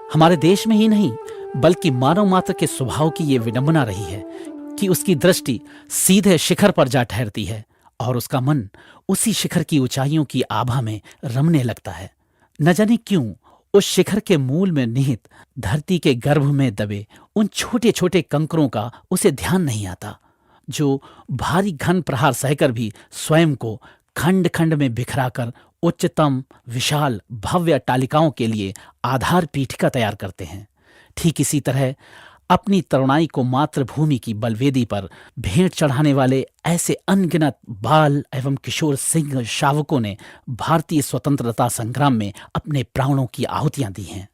हमारे देश में ही नहीं बल्कि मानव मात्र के स्वभाव की ये विडंबना रही है कि उसकी दृष्टि सीधे शिखर पर जा ठहरती है और उसका मन उसी शिखर की ऊंचाइयों की आभा में रमने लगता है। न जाने क्यों उस शिखर के मूल में निहित धरती के गर्भ में दबे उन छोटे छोटे कंकरों का उसे ध्यान नहीं आता, जो भारी घन प्रहार सहकर भी स्वयं को खंड खंड में बिखराकर उच्चतम विशाल भव्य तालिकाओं के लिए आधार पीठिका तैयार करते हैं। ठीक इसी तरह अपनी तरुणाई को मातृभूमि की बलवेदी पर भेंट चढ़ाने वाले ऐसे अनगिनत बाल एवं किशोर सिंह शावकों ने भारतीय स्वतंत्रता संग्राम में अपने प्राणों की आहुतियां दी हैं।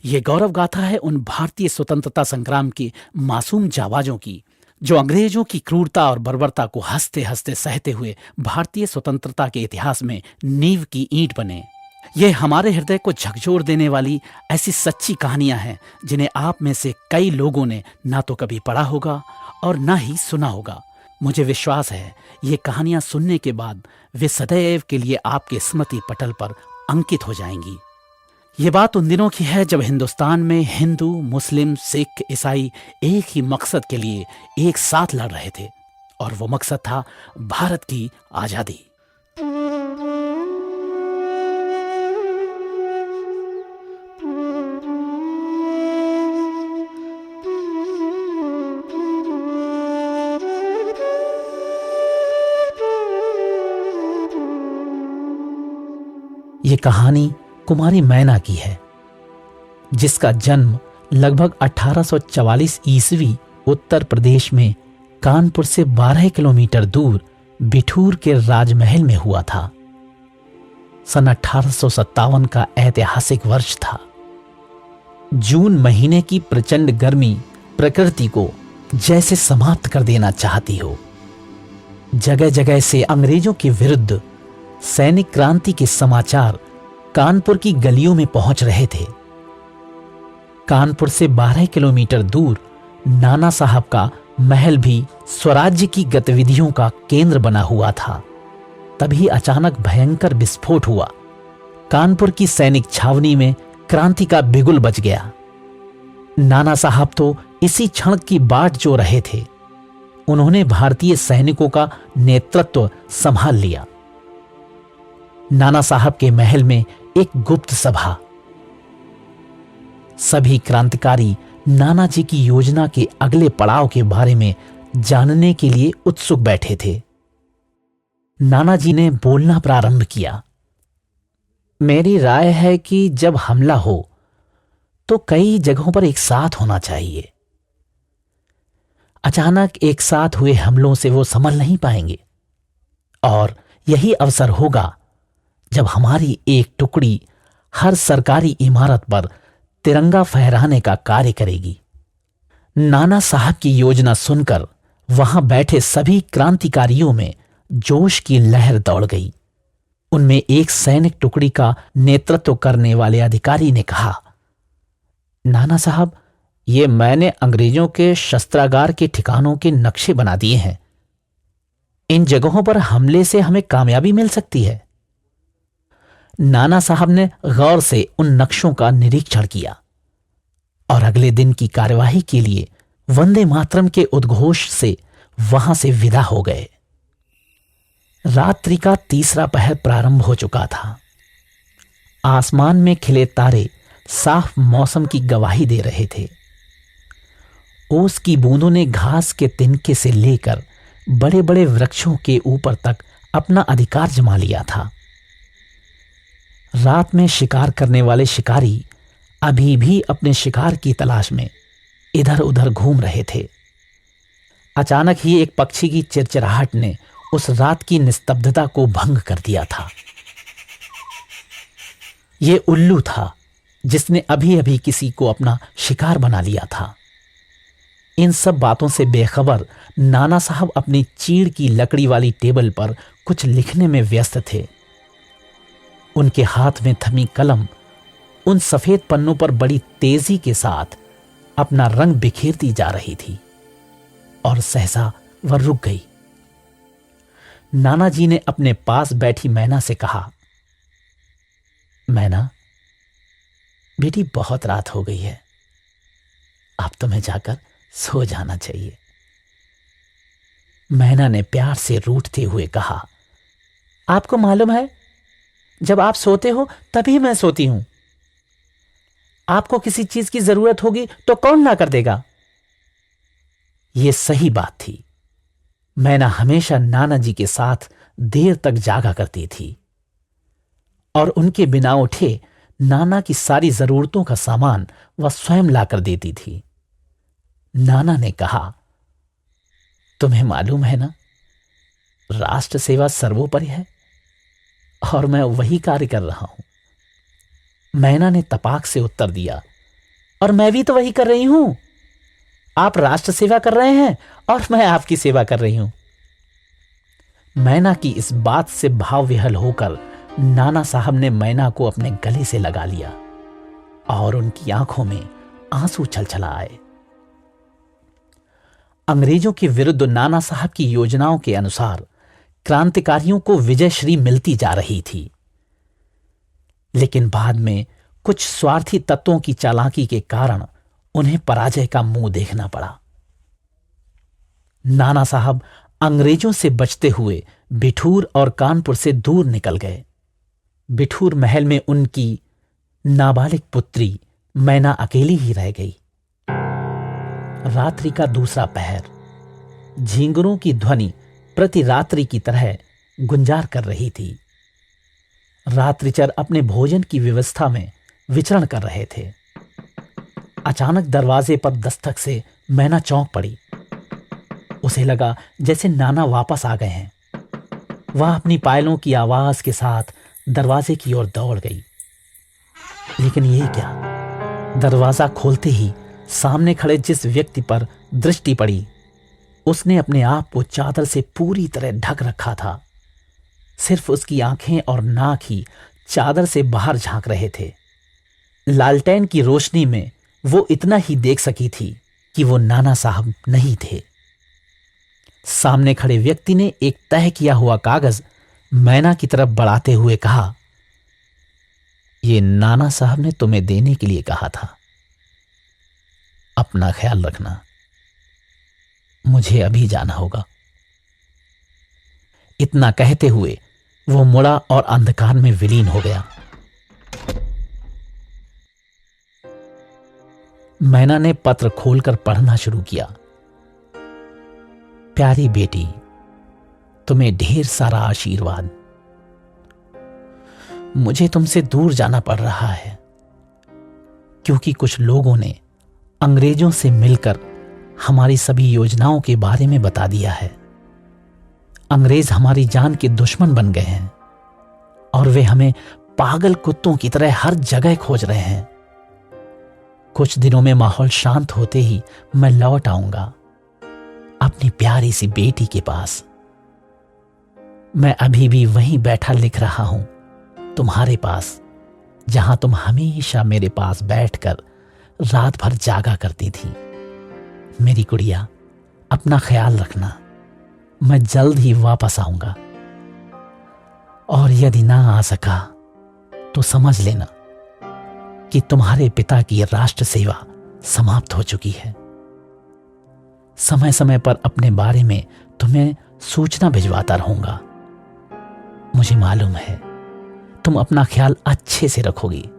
ये गौरव गाथा है उन भारतीय स्वतंत्रता संग्राम के मासूम जाबाजों की, जो अंग्रेजों की क्रूरता और बर्बरता को हंसते हंसते सहते हुए भारतीय स्वतंत्रता के इतिहास में नींव की ईंट बने। ये हमारे हृदय को झकझोर देने वाली ऐसी सच्ची कहानियां हैं जिन्हें आप में से कई लोगों ने ना तो कभी पढ़ा होगा और ना ही सुना होगा। मुझे विश्वास है ये कहानियां सुनने के बाद वे सदैव के लिए आपके स्मृति पटल पर अंकित हो जाएंगी। ये बात उन दिनों की है जब हिंदुस्तान में हिंदू, मुस्लिम, सिख, ईसाई एक ही मकसद के लिए एक साथ लड़ रहे थे और वो मकसद था भारत की आजादी। ये कहानी कुमारी मैना की है, जिसका जन्म लगभग 1844 ईस्वी उत्तर प्रदेश में कानपुर से 12 किलोमीटर दूर बिठूर के राजमहल में हुआ था। सन 1857 का ऐतिहासिक वर्ष था। जून महीने की प्रचंड गर्मी प्रकृति को जैसे समाप्त कर देना चाहती हो। जगह जगह से अंग्रेजों के विरुद्ध सैनिक क्रांति के समाचार कानपुर की गलियों में पहुंच रहे थे। कानपुर से 12 किलोमीटर दूर नाना साहब का महल भी स्वराज्य की गतिविधियों का केंद्र बना हुआ था। तभी अचानक भयंकर विस्फोट हुआ। कानपुर की सैनिक छावनी में क्रांति का बिगुल बज गया। नाना साहब तो इसी क्षण की बाट जो रहे थे। उन्होंने भारतीय सैनिकों का नेतृत्व संभाल लिया। नाना साहब के महल में एक गुप्त सभा। सभी क्रांतिकारी नाना जी की योजना के अगले पड़ाव के बारे में जानने के लिए उत्सुक बैठे थे। नाना जी ने बोलना प्रारंभ किया। मेरी राय है कि जब हमला हो तो कई जगहों पर एक साथ होना चाहिए। अचानक एक साथ हुए हमलों से वो संभल नहीं पाएंगे और यही अवसर होगा जब हमारी एक टुकड़ी हर सरकारी इमारत पर तिरंगा फहराने का कार्य करेगी। नाना साहब की योजना सुनकर वहां बैठे सभी क्रांतिकारियों में जोश की लहर दौड़ गई। उनमें एक सैनिक टुकड़ी का नेतृत्व करने वाले अधिकारी ने कहा, नाना साहब, ये मैंने अंग्रेजों के शस्त्रागार के ठिकानों के नक्शे बना दिए हैं। इन जगहों पर हमले से हमें कामयाबी मिल सकती है। नाना साहब ने गौर से उन नक्शों का निरीक्षण किया और अगले दिन की कार्यवाही के लिए वंदे मातरम के उद्घोष से वहां से विदा हो गए। रात्रि का तीसरा पहर प्रारंभ हो चुका था। आसमान में खिले तारे साफ मौसम की गवाही दे रहे थे। ओस की बूंदों ने घास के तिनके से लेकर बड़े बड़े वृक्षों के ऊपर तक अपना अधिकार जमा लिया था। रात में शिकार करने वाले शिकारी अभी भी अपने शिकार की तलाश में इधर उधर घूम रहे थे। अचानक ही एक पक्षी की चिरचिराहट ने उस रात की निस्तब्धता को भंग कर दिया था। ये उल्लू था जिसने अभी अभी किसी को अपना शिकार बना लिया था। इन सब बातों से बेखबर नाना साहब अपनी चीड़ की लकड़ी वाली टेबल पर कुछ लिखने में व्यस्त थे। उनके हाथ में थमी कलम उन सफेद पन्नों पर बड़ी तेजी के साथ अपना रंग बिखेरती जा रही थी और सहसा वह रुक गई। नाना जी ने अपने पास बैठी मैना से कहा, मैना, बेटी, बहुत रात हो गई है, अब तुम्हें जाकर सो जाना चाहिए। मैना ने प्यार से रूठते हुए कहा, आपको मालूम है, जब आप सोते हो तभी मैं सोती हूं। आपको किसी चीज की जरूरत होगी तो कौन ला कर देगा? यह सही बात थी। मैना हमेशा नाना जी के साथ देर तक जागा करती थी और उनके बिना उठे नाना की सारी जरूरतों का सामान वह स्वयं लाकर देती थी। नाना ने कहा, तुम्हें मालूम है ना, राष्ट्र सेवा सर्वोपरि है और मैं वही कार्य कर रहा हूं। मैना ने तपाक से उत्तर दिया, और मैं भी तो वही कर रही हूं। आप राष्ट्र सेवा कर रहे हैं और मैं आपकी सेवा कर रही हूं। मैना की इस बात से भाव विहल होकर नाना साहब ने मैना को अपने गले से लगा लिया और उनकी आंखों में आंसू छलछला आए। अंग्रेजों के विरुद्ध नाना साहब की योजनाओं के अनुसार क्रांतिकारियों को विजयश्री मिलती जा रही थी, लेकिन बाद में कुछ स्वार्थी तत्वों की चालाकी के कारण उन्हें पराजय का मुंह देखना पड़ा। नाना साहब अंग्रेजों से बचते हुए बिठूर और कानपुर से दूर निकल गए। बिठूर महल में उनकी नाबालिग पुत्री मैना अकेली ही रह गई। रात्रि का दूसरा पहर, झींगुरों की ध्वनि प्रति रात्रि की तरह गुंजार कर रही थी। रात्रिचर अपने भोजन की व्यवस्था में विचरण कर रहे थे। अचानक दरवाजे पर दस्तक से मैना चौंक पड़ी। उसे लगा जैसे नाना वापस आ गए हैं। वह अपनी पायलों की आवाज के साथ दरवाजे की ओर दौड़ गई, लेकिन ये क्या, दरवाजा खोलते ही सामने खड़े जिस व्यक्ति पर दृष्टि पड़ी, उसने अपने आप को चादर से पूरी तरह ढक रखा था। सिर्फ उसकी आंखें और नाक ही चादर से बाहर झांक रहे थे। लालटेन की रोशनी में वो इतना ही देख सकी थी कि वो नाना साहब नहीं थे। सामने खड़े व्यक्ति ने एक तय किया हुआ कागज मैना की तरफ बढ़ाते हुए कहा, ये नाना साहब ने तुम्हें देने के लिए कहा था, अपना ख्याल रखना, मुझे अभी जाना होगा। इतना कहते हुए वो मुड़ा और अंधकार में विलीन हो गया। मैना ने पत्र खोलकर पढ़ना शुरू किया। प्यारी बेटी, तुम्हें ढेर सारा आशीर्वाद। मुझे तुमसे दूर जाना पड़ रहा है क्योंकि कुछ लोगों ने अंग्रेजों से मिलकर हमारी सभी योजनाओं के बारे में बता दिया है। अंग्रेज हमारी जान के दुश्मन बन गए हैं और वे हमें पागल कुत्तों की तरह हर जगह खोज रहे हैं। कुछ दिनों में माहौल शांत होते ही मैं लौट आऊंगा अपनी प्यारी सी बेटी के पास। मैं अभी भी वहीं बैठा लिख रहा हूं, तुम्हारे पास, जहां तुम हमेशा मेरे पास बैठकर रात भर जागा करती थी। मेरी गुड़िया, अपना ख्याल रखना, मैं जल्द ही वापस आऊंगा। और यदि ना आ सका तो समझ लेना कि तुम्हारे पिता की राष्ट्र सेवा समाप्त हो चुकी है। समय समय पर अपने बारे में तुम्हें सूचना भिजवाता रहूंगा। मुझे मालूम है तुम अपना ख्याल अच्छे से रखोगी।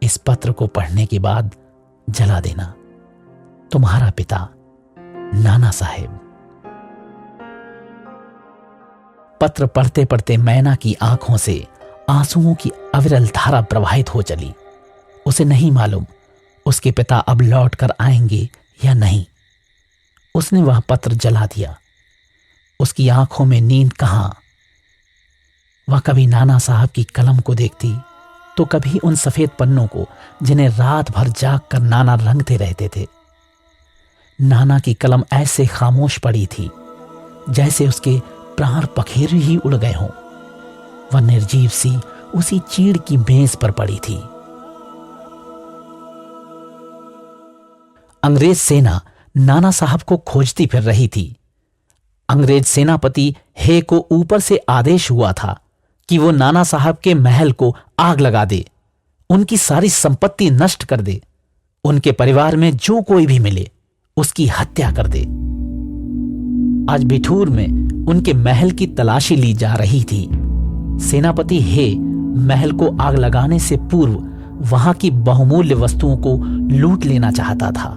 इस पत्र को पढ़ने के बाद जला देना। तुम्हारा पिता, नाना साहेब। पत्र पढ़ते पढ़ते मैना की आंखों से आंसुओं की अविरल धारा प्रवाहित हो चली। उसे नहीं मालूम उसके पिता अब लौट कर आएंगे या नहीं। उसने वह पत्र जला दिया। उसकी आंखों में नींद कहां। वह कभी नाना साहब की कलम को देखती तो कभी उन सफेद पन्नों को जिन्हें रात भर जाग कर नाना रंगते रहते थे। नाना की कलम ऐसे खामोश पड़ी थी जैसे उसके प्राण पखेरु ही उड़ गए हों। वह निर्जीव सी उसी चीड़ की मेज पर पड़ी थी। अंग्रेज सेना नाना साहब को खोजती फिर रही थी। अंग्रेज सेनापति हे को ऊपर से आदेश हुआ था कि वो नाना साहब के महल को आग लगा दे। उनकी सारी संपत्ति नष्ट कर दे, उनके परिवार में जो कोई भी मिले उसकी हत्या कर दे। आज बिठूर में उनके महल की तलाशी ली जा रही थी। सेनापति हे महल को आग लगाने से पूर्व वहां की बहुमूल्य वस्तुओं को लूट लेना चाहता था।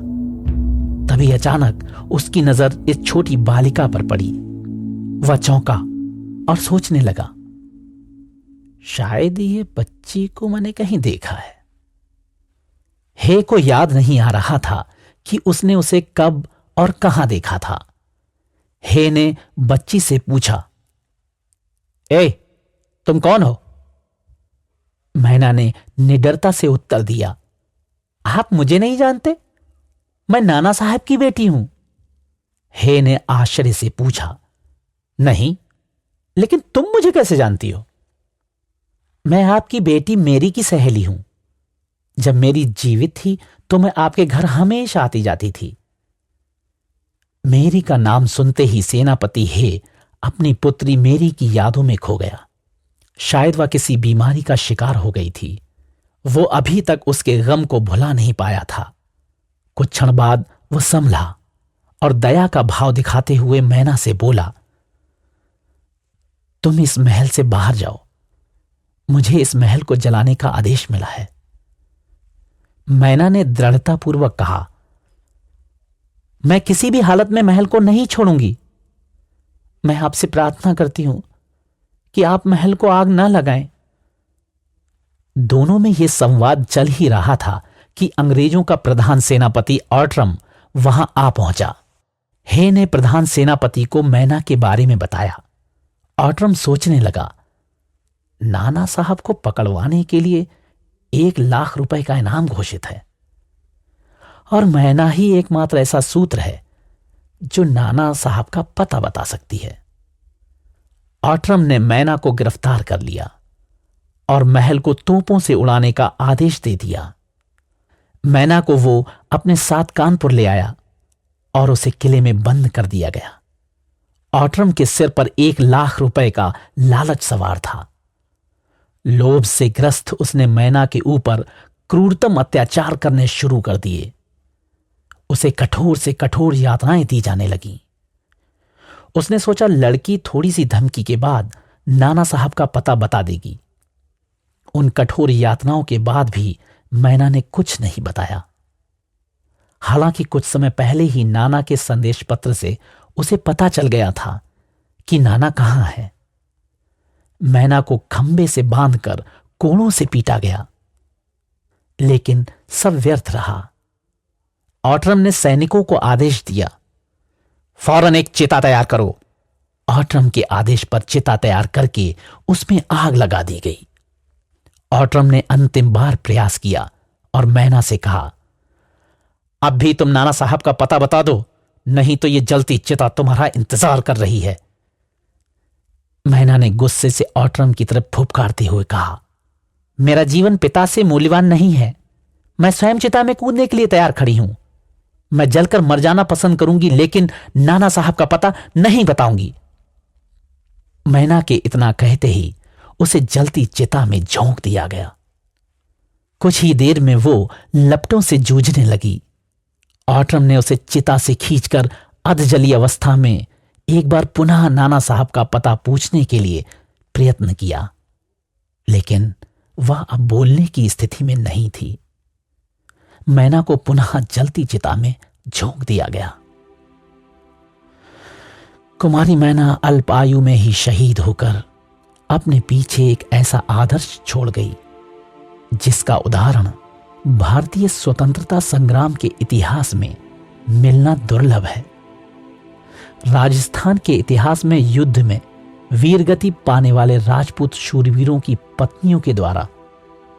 तभी अचानक उसकी नजर इस छोटी बालिका पर पड़ी। वह चौंका और सोचने लगा, शायद ये बच्ची को मैंने कहीं देखा है। हे को याद नहीं आ रहा था कि उसने उसे कब और कहां देखा था। हे ने बच्ची से पूछा, ए, तुम कौन हो? मैना ने निडरता से उत्तर दिया, आप मुझे नहीं जानते? मैं नाना साहब की बेटी हूं। हे ने आश्चर्य से पूछा, नहीं, लेकिन तुम मुझे कैसे जानती हो? मैं आपकी बेटी मेरी की सहेली हूं। जब मेरी जीवित थी तो मैं आपके घर हमेशा आती जाती थी। मेरी का नाम सुनते ही सेनापति हे अपनी पुत्री मेरी की यादों में खो गया। शायद वह किसी बीमारी का शिकार हो गई थी। वो अभी तक उसके गम को भुला नहीं पाया था। कुछ क्षण बाद वह संभला और दया का भाव दिखाते हुए मैना से बोला, तुम इस महल से बाहर जाओ। मुझे इस महल को जलाने का आदेश मिला है। मैना ने दृढ़तापूर्वक कहा, मैं किसी भी हालत में महल को नहीं छोड़ूंगी। मैं आपसे प्रार्थना करती हूं कि आप महल को आग न लगाएं। दोनों में यह संवाद चल ही रहा था कि अंग्रेजों का प्रधान सेनापति ऑर्ट्रम वहां आ पहुंचा। हे ने प्रधान सेनापति को मैना के बारे में बताया। ऑर्ट्रम सोचने लगा, नाना साहब को पकड़वाने के लिए 1 लाख रुपए का इनाम घोषित है और मैना ही एकमात्र ऐसा सूत्र है जो नाना साहब का पता बता सकती है। ऑर्ट्रम ने मैना को गिरफ्तार कर लिया और महल को तोपों से उड़ाने का आदेश दे दिया। मैना को वो अपने साथ कानपुर ले आया और उसे किले में बंद कर दिया गया। ऑर्ट्रम के सिर पर 1 लाख रुपए का लालच सवार था। लोभ से ग्रस्त उसने मैना के ऊपर क्रूरतम अत्याचार करने शुरू कर दिए। उसे कठोर से कठोर यातनाएं दी जाने लगीं। उसने सोचा, लड़की थोड़ी सी धमकी के बाद नाना साहब का पता बता देगी। उन कठोर यातनाओं के बाद भी मैना ने कुछ नहीं बताया। हालांकि कुछ समय पहले ही नाना के संदेश पत्र से उसे पता चल गया था कि नाना कहां है। मैना को खंबे से बांधकर कोड़ों से पीटा गया, लेकिन सब व्यर्थ रहा। ऑर्ट्रम ने सैनिकों को आदेश दिया, फौरन एक चिता तैयार करो। ऑर्ट्रम के आदेश पर चिता तैयार करके उसमें आग लगा दी गई। ऑर्ट्रम ने अंतिम बार प्रयास किया और मैना से कहा, अब भी तुम नाना साहब का पता बता दो, नहीं तो ये जलती चिता तुम्हारा इंतजार कर रही है। मैना ने गुस्से से ऑर्ट्रम की तरफ फुफकारते हुए कहा, मेरा जीवन पिता से मूल्यवान नहीं है। मैं स्वयं चिता में कूदने के लिए तैयार खड़ी हूं। मैं जलकर मर जाना पसंद करूंगी, लेकिन नाना साहब का पता नहीं बताऊंगी। मैना के इतना कहते ही उसे जलती चिता में झोंक दिया गया। कुछ ही देर में वो लपटों से जूझने लगी। ऑर्ट्रम ने उसे चिता से खींचकर अधजली अवस्था में एक बार पुनः नाना साहब का पता पूछने के लिए प्रयत्न किया, लेकिन वह अब बोलने की स्थिति में नहीं थी। मैना को पुनः जलती चिता में झोंक दिया गया। कुमारी मैना अल्प आयु में ही शहीद होकर अपने पीछे एक ऐसा आदर्श छोड़ गई जिसका उदाहरण भारतीय स्वतंत्रता संग्राम के इतिहास में मिलना दुर्लभ है। राजस्थान के इतिहास में युद्ध में वीरगति पाने वाले राजपूत शूरवीरों की पत्नियों के द्वारा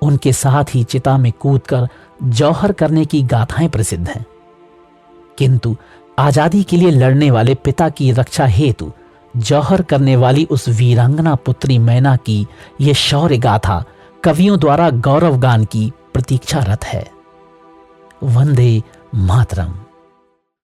उनके साथ ही चिता में कूदकर जौहर करने की गाथाएं प्रसिद्ध हैं, किंतु आजादी के लिए लड़ने वाले पिता की रक्षा हेतु जौहर करने वाली उस वीरांगना पुत्री मैना की यह शौर्य गाथा कवियों द्वारा गौरव गान की प्रतीक्षारत है। वंदे मातरम।